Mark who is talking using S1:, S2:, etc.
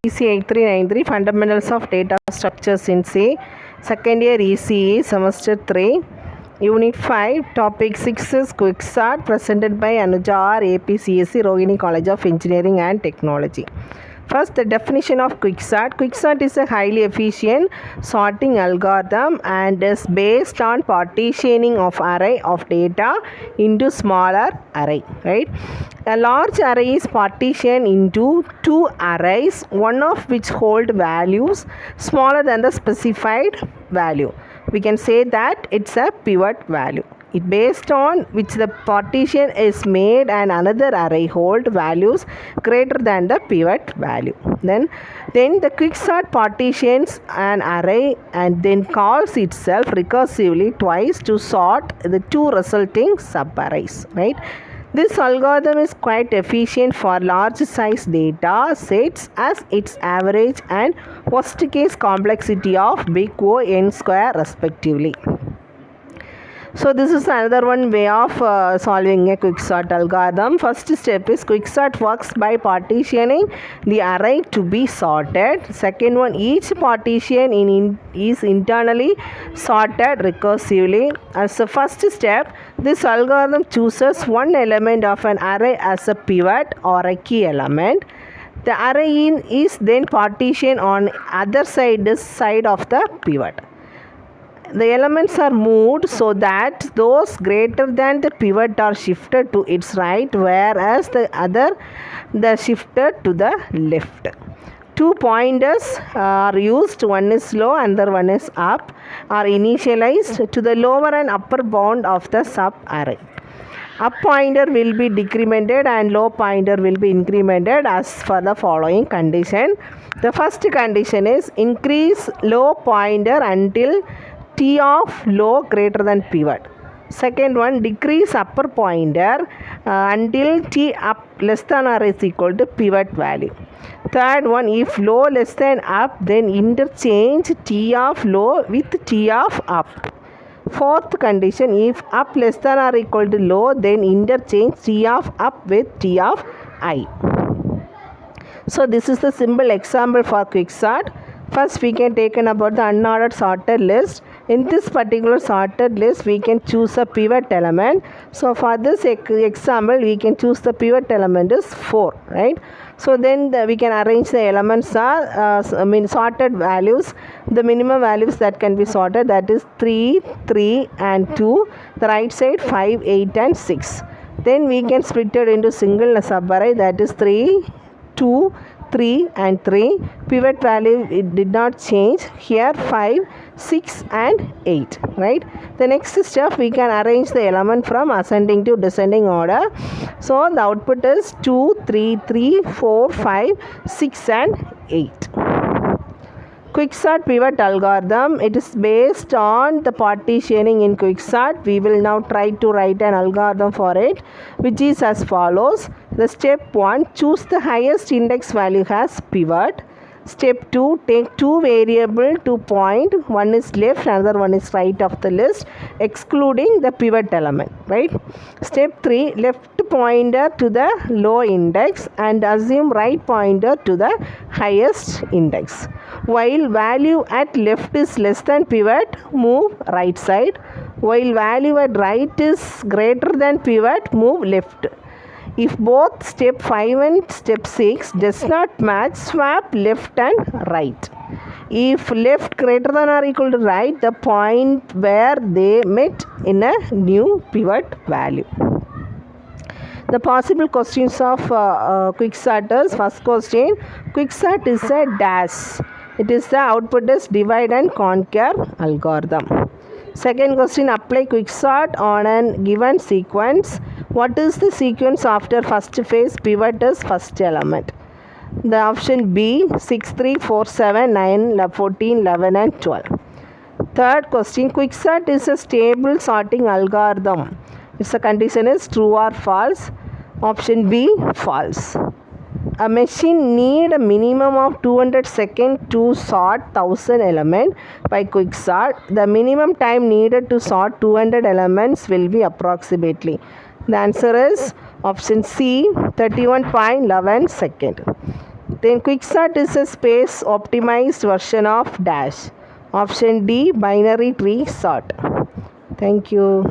S1: EC 8393 Fundamentals of Data Structures in C. Second year ECE Semester 3. Unit 5. Topic 6 is Quicksort, presented by Anuja R. APCSC Rohini College of Engineering and Technology. First, the definition of Quicksort. Quicksort is a highly efficient sorting algorithm and is based on partitioning of array of data into smaller array. Right? A large array is partitioned into two arrays, one of which hold values smaller than the specified value. We can say that it's a pivot value. It based on which the partition is made and another array hold values greater than the pivot value. Then the quicksort partitions an array and then calls itself recursively twice to sort the two resulting subarrays. Right? This algorithm is quite efficient for large size data sets as its average and worst case complexity of big O n square respectively. So this is another one way of solving a quicksort algorithm. First step is quicksort works by partitioning the array to be sorted. Second one, each partition is internally sorted recursively. As the first step, this algorithm chooses one element of an array as a pivot or a key element. The array is then partitioned on other side of the pivot. The elements are moved so that those greater than the pivot are shifted to its right, whereas the shifted to the left. Two pointers are used, one is low and the one is up, are initialized to the lower and upper bound of the sub-array. Up pointer will be decremented and low pointer will be incremented as for the following condition. The first condition is increase low pointer until T of low greater than pivot. Second one, decrease upper pointer until T up less than or is equal to pivot value. Third one, if low less than up, then interchange T of low with T of up. Fourth condition, if up less than or equal to low, then interchange T of up with T of I. So this is the simple example for quicksort. First, we can take about the unordered sorted list. In this particular sorted list, we can choose a pivot element. So for this example, we can choose the pivot element is 4, right? So then we can arrange the elements are sorted values. The minimum values that can be sorted, that is 3, 3 and 2. The right side 5, 8 and 6. Then we can split it into single subarray, that is 3, 2, 3 and 3. Pivot value, it did not change. Here 5, 6 and 8, right? The next step, we can arrange the element from ascending to descending order. So the output is 2, 3, 3, 4, 5, 6 and 8. Quicksort pivot algorithm, it is based on the partitioning in quicksort. We will now try to write an algorithm for it, which is as follows. The step 1, choose the highest index value as pivot. Step 2, take two variables to point, one is left, another one is right of the list, excluding the pivot element, right? Step 3, left pointer to the low index and assume right pointer to the highest index. While value at left is less than pivot, move right side. While value at right is greater than pivot, move left. If both step 5 and step 6 does not match, swap left and right. If left greater than or equal to right, the point where they met in a new pivot value. The possible questions of quicksorters. First question, quicksort is a dash. It is the output is divide and conquer algorithm. Second question, apply quicksort on a given sequence. What is the sequence after first phase? Pivot is first element. The option B, 6, 3, 4, 7, 9, 14, 11 and 12. Third question, quicksort is a stable sorting algorithm. Its condition is true or false. Option B, false. A machine need a minimum of 200 seconds to sort 1000 elements by quicksort. The minimum time needed to sort 200 elements will be approximately. The answer is option C, 31.11 seconds. Then quicksort is a space optimized version of dash. Option D, binary tree sort. Thank you.